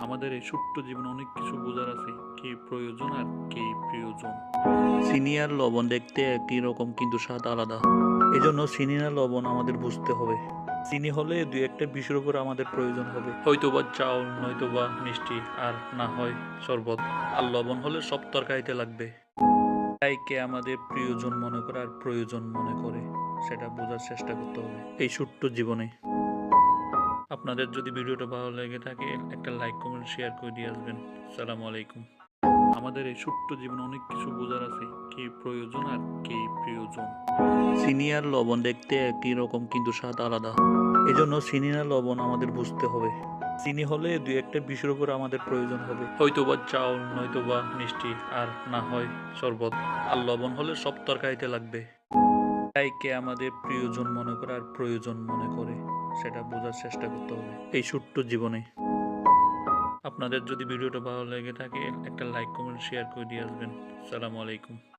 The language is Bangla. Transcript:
আমাদের এই ছোট্ট জীবনে অনেক কিছু বোঝার আছে, কে প্রয়োজন আর কে প্রিয়জন। চিনি আর লবণ দেখতে একই রকম, কিন্তু স্বাদ আলাদা। এজন্য চিনি আর লবণ আমাদের বুঝতে হবে। চিনি হলে দুই একটা বিষয়ের উপর আমাদের প্রয়োজন হবে, হয়তোবা চাউল, নয়তোবা মিষ্টি, আর না হয় শরবত। আর লবণ হলে সব তরকারিতে লাগবে। তাই কে আমাদের প্রিয়জন মনে করে আর প্রয়োজন মনে করে, সেটা বোঝার চেষ্টা করতে হবে এই ছোট্ট জীবনে। আপনাদের যদি ভিডিওটা ভালো লেগে থাকে, একটা লাইক, কমেন্ট, শেয়ার করে দিয়ে আসবেন। আসসালামু আলাইকুম। আমাদের এই ছোট্ট জীবনে অনেক কিছু বোঝার আছে, কে প্রয়োজন আর কে প্রিয়জন। চিনি আর লবণ দেখতে একই রকম, কিন্তু স্বাদ আলাদা। এজন্য চিনি আর লবণ আমাদের বুঝতে হবে। চিনি হলে দুই একটা বিষয়ের উপর আমাদের প্রয়োজন হবে, হয়তোবা চাউল, নয়তোবা মিষ্টি, আর না হয় শরবত। আর লবণ হলে সব তরকারিতে লাগবে। তাই কে আমাদের প্রিয়জন মনে করে আর প্রয়োজন মনে করে, সেটা বোঝার চেষ্টা করতে হবে এই ছোট্ট জীবনে। আপনাদের যদি ভিডিওটা ভালো লেগে থাকে, একটা লাইক, কমেন্ট, শেয়ার করে দিয়ে আসবেন। আসসালামু আলাইকুম।